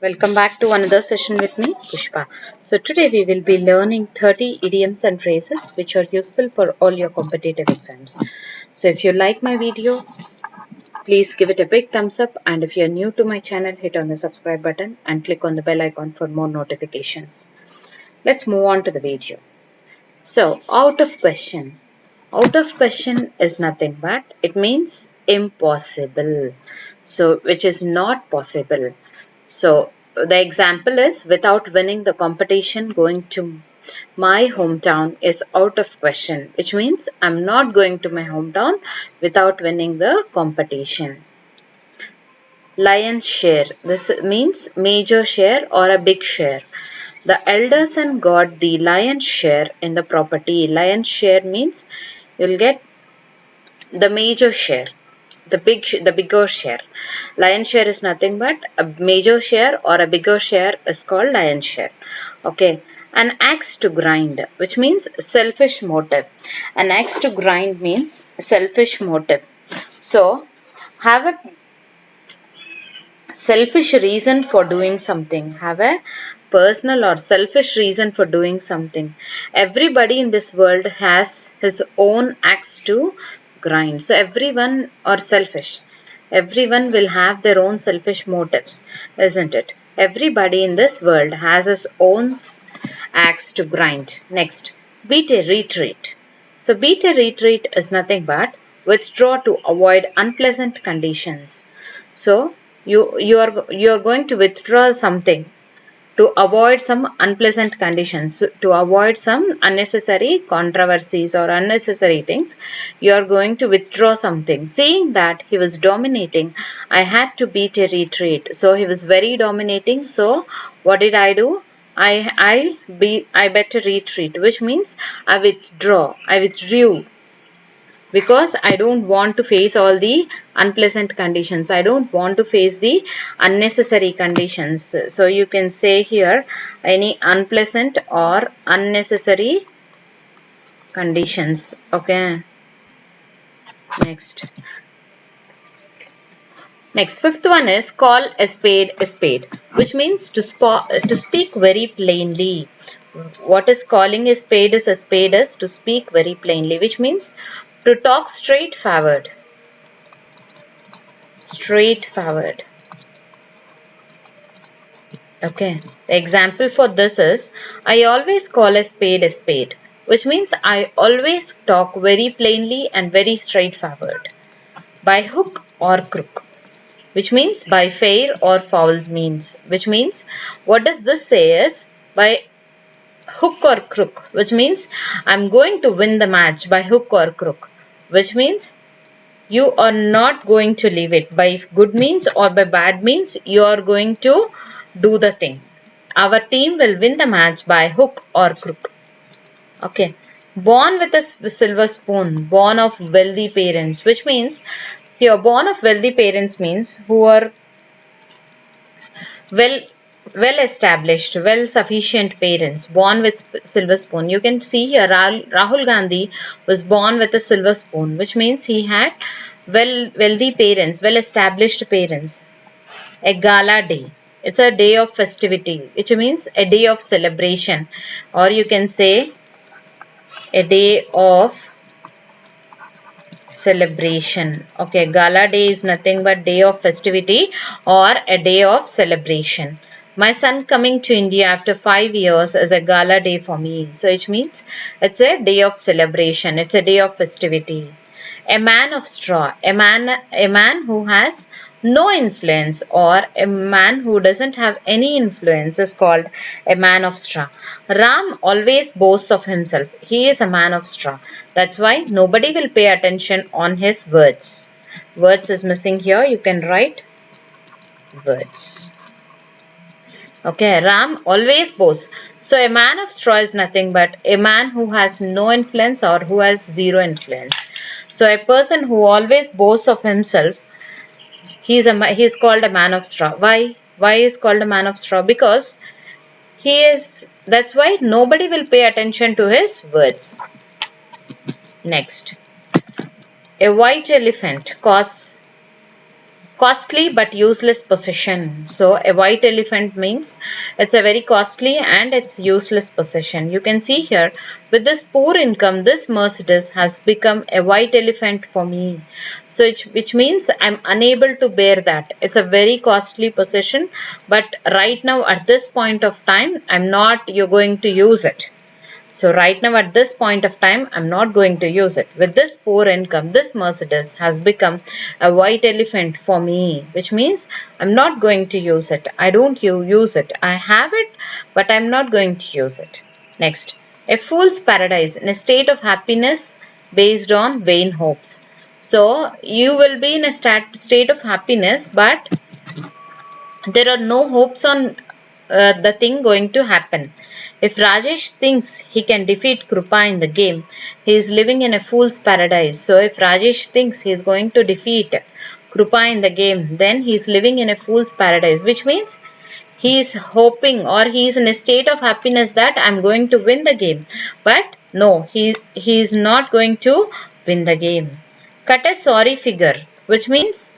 Welcome back to another session with me, Pushpa. So today we will be learning 30 idioms and phrases which are useful for all your competitive exams. So if you like my video, please give it a big thumbs up, and if you're new to my channel, hit on the subscribe button and click on the bell icon for more notifications. Let's move on to the video. So out of question. Out of question is nothing but it means impossible. So which is not possible. So the example is without winning the competition, going to my hometown is out of question, which means I'm not going to my hometown without winning the competition. Lion's share. This means major share or a big share. The elder son got the lion's share in the property. Lion's share means you'll get the major share, the bigger share. Lion's share is nothing but a major share or a bigger share is called lion's share. Okay. An axe to grind, which means selfish motive. An axe to grind means selfish motive. So have a selfish reason for doing something. Have a personal or selfish reason for doing something. Everybody in this world has his own axe to grind. So everyone are selfish. Everyone will have their own selfish motives, isn't it? Everybody in this world has his own axe to grind. Next, beat a retreat. So beat a retreat is nothing but withdraw to avoid unpleasant conditions. So you are going to withdraw something to avoid some unpleasant conditions, to avoid some unnecessary controversies or unnecessary things. You are going to withdraw something. Seeing that he was dominating, I had to beat a retreat. So he was very dominating. So what did I do? I better retreat, which means I withdrew because I don't want to face all the unpleasant conditions. I don't want to face the unnecessary conditions. So you can say here any unpleasant or unnecessary conditions. Okay. Next, fifth one is call a spade, which means to speak very plainly. What is calling a spade is to speak very plainly, which means to talk straightforward. Okay. The example for this is I always call a spade, which means I always talk very plainly and very straightforward. By hook or crook, which means by fair or foul means, which means what does this say is by hook or crook, which means I'm going to win the match by hook or crook, which means you are not going to leave it. By good means or by bad means, you are going to do the thing. Our team will win the match by hook or crook. Okay. Born with a silver spoon, born of wealthy parents, which means here born of wealthy parents means who are well established, well sufficient parents, born with silver spoon. You can see here Rahul Gandhi was born with a silver spoon, which means he had wealthy parents, well established parents. A gala day, it's a day of festivity, which means a day of celebration, or you can say a day of celebration. Okay, gala day is nothing but day of festivity or a day of celebration. My son coming to India after 5 years is a gala day for me. So it means it's a day of celebration. It's a day of festivity. A man of straw. A man who has no influence or a man who doesn't have any influence is called a man of straw. Ram always boasts of himself. He is a man of straw. That's why nobody will pay attention on his words. Words is missing here. You can write words. Okay, Ram always boasts. So a man of straw is nothing but a man who has no influence or who has zero influence. So a person who always boasts of himself, he is called a man of straw. Why? Why is called a man of straw? Because that's why nobody will pay attention to his words. Next, a white elephant costs Costly but useless possession. So a white elephant means it's a very costly and it's useless possession. You can see here, with this poor income, this Mercedes has become a white elephant for me. So which means I'm unable to bear that. It's a very costly possession, but right now at this point of time, you're going to use it. So right now at this point of time, I'm not going to use it. With this poor income, this Mercedes has become a white elephant for me, which means I'm not going to use it. I don't use it. I have it, but I'm not going to use it. Next, a fool's paradise, in a state of happiness based on vain hopes. So you will be in a state of happiness, but there are no hopes on the thing going to happen. If Rajesh thinks he can defeat Krupa in the game, he is living in a fool's paradise. So if Rajesh thinks he is going to defeat Krupa in the game, then he is living in a fool's paradise, which means he is hoping or he is in a state of happiness that I am going to win the game. But no, he is not going to win the game. Cut a sorry figure, which means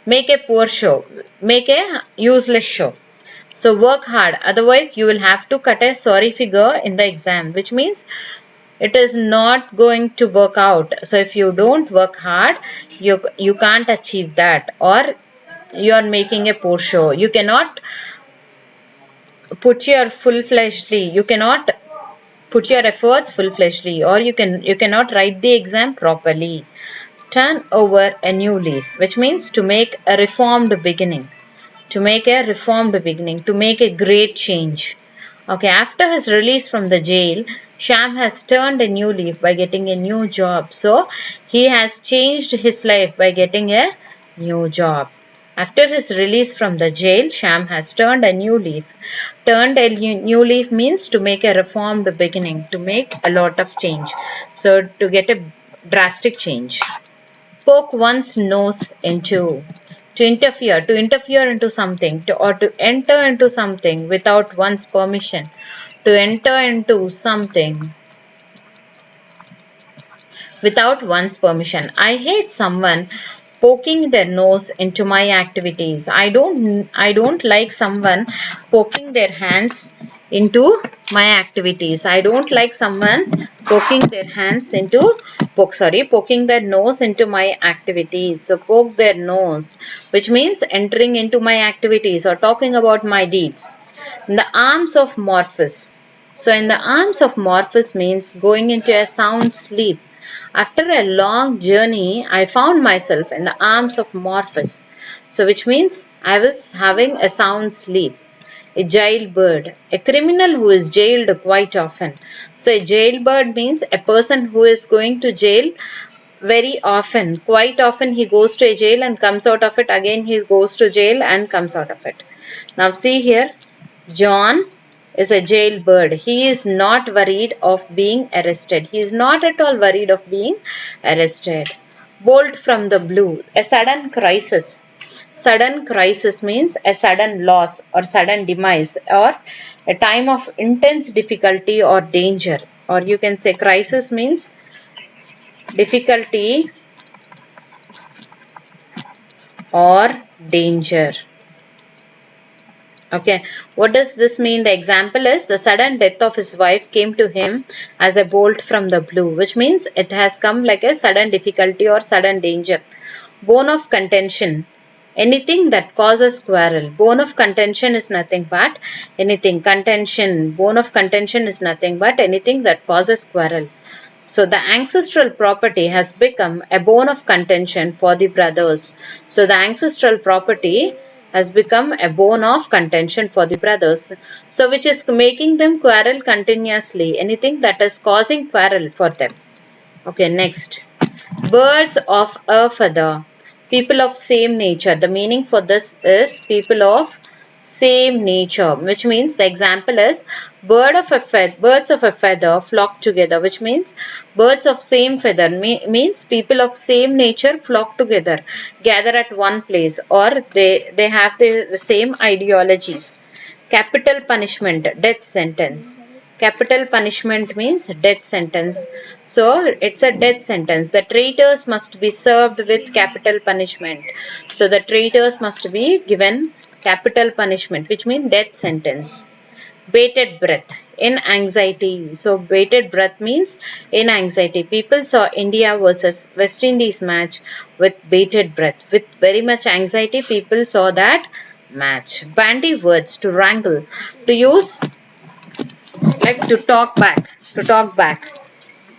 make a poor show, make a useless show. So work hard, otherwise you will have to cut a sorry figure in the exam, which means it is not going to work out. So if you don't work hard, you can't achieve that, or you are making a poor show. You cannot put your you cannot put your efforts full-fledgedly, or you cannot write the exam properly. Turn over a new leaf, which means to make a reformed beginning. To make a reformed beginning, to make a great change. Okay, after his release from the jail, Sham has turned a new leaf by getting a new job. So, he has changed his life by getting a new job. After his release from the jail, Sham has turned a new leaf. Turned a new leaf means to make a reformed beginning, to make a lot of change. So, to get a drastic change. Poke one's nose into. To interfere into something, or to enter into something without one's permission. To enter into something without one's permission. I hate someone poking their nose into my activities. I don't like someone poking their hands into my activities. I don't like someone poking their hands into poking their nose into my activities. So poke their nose, which means entering into my activities or talking about my deeds. In the arms of Morpheus. So in the arms of Morpheus means going into a sound sleep. After a long journey, I found myself in the arms of Morpheus. So which means I was having a sound sleep. A jailbird, a criminal who is jailed quite often. So a jailbird means a person who is going to jail very often. Quite often he goes to a jail and comes out of it. Again he goes to jail and comes out of it. Now see here, John is a jailbird. He is not worried of being arrested. He is not at all worried of being arrested. Bolt from the blue, a sudden crisis. Sudden crisis means a sudden loss or sudden demise, or a time of intense difficulty or danger. Or you can say crisis means difficulty or danger. Okay, what does this mean? The example is the sudden death of his wife came to him as a bolt from the blue, which means it has come like a sudden difficulty or sudden danger. Bone of contention, anything that causes quarrel. Bone of contention is nothing but anything. Contention, bone of contention is nothing but anything that causes quarrel. So the ancestral property has become a bone of contention for the brothers. So the ancestral property has become a bone of contention for the brothers. So which is making them quarrel continuously. Anything that is causing quarrel for them. Okay, next. Birds of a feather. People of same nature. The meaning for this is people of same nature, which means the example is birds of a feather flock together, which means birds of same feather means people of same nature flock together, gather at one place, or they have the same ideologies. Capital punishment, death sentence. Capital punishment means death sentence. So it's a death sentence. The traitors must be served with capital punishment. So the traitors must be given capital punishment, which means death sentence. Bated breath in anxiety. So bated breath means in anxiety. People saw India versus West Indies match with bated breath. With very much anxiety, people saw that match. Bandy words, to wrangle. To use like to talk back. To talk back.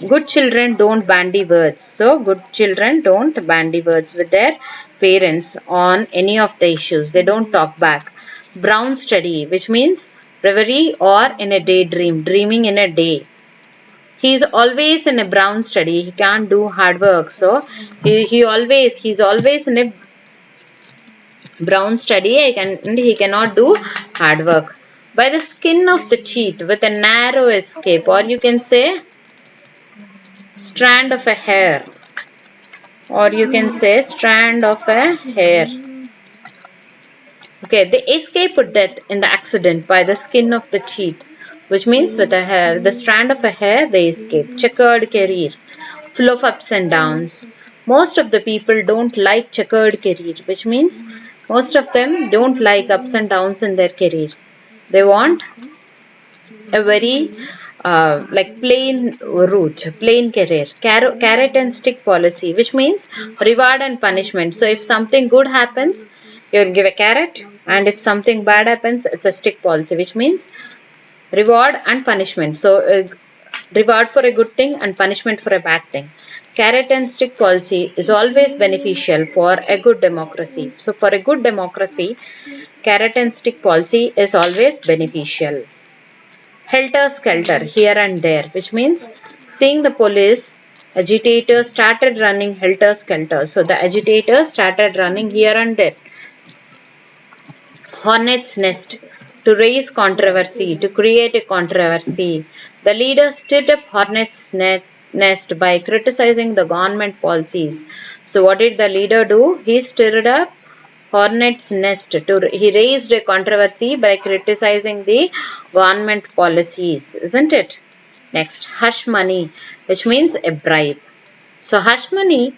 Good children don't bandy words. So good children don't bandy words with their parents on any of the issues. They don't talk back. Brown study, which means reverie or in a daydream, dreaming in a day. He is always in a brown study. He can't do hard work. So he's always in a brown study. He cannot do hard work. By the skin of the teeth, with a narrow escape, or you can say strand of a hair, or you can say strand of a hair. Okay, they escape death in the accident by the skin of the teeth, which means with a hair, the strand of a hair, they escape. Checkered career, full of ups and downs. Most of the people don't like checkered career, which means most of them don't like ups and downs in their career. They want a very like plain route, plain career. Carrot and stick policy, which means reward and punishment. So if something good happens, you'll give a carrot, and if something bad happens, it's a stick policy, which means reward and punishment. So reward for a good thing and punishment for a bad thing. Carrot and stick policy is always beneficial for a good democracy. So for a good democracy, carrot and stick policy is always beneficial. Helter-skelter, here and there, which means seeing the police, agitators started running helter-skelter. So the agitators started running here and there. Hornet's nest, to raise controversy, to create a controversy. The leader stirred up hornet's nest by criticizing the government policies. So what did the leader do? He stirred up hornet's nest. He raised a controversy by criticizing the government policies, isn't it? Next, hush money, which means a bribe. So hush money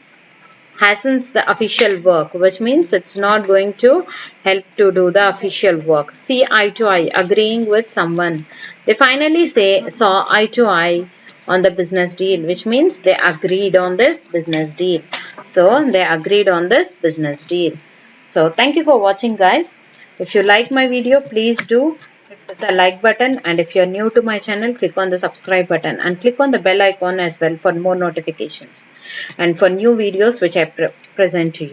hastens the official work, which means it's not going to help to do the official work. See eye to eye, agreeing with someone. They finally saw eye to eye on the business deal, which means they agreed on this business deal. So they agreed on this business deal. So thank you for watching, guys. If you like my video, please do hit the like button, and if you're new to my channel, click on the subscribe button and click on the bell icon as well for more notifications and for new videos which I present to you.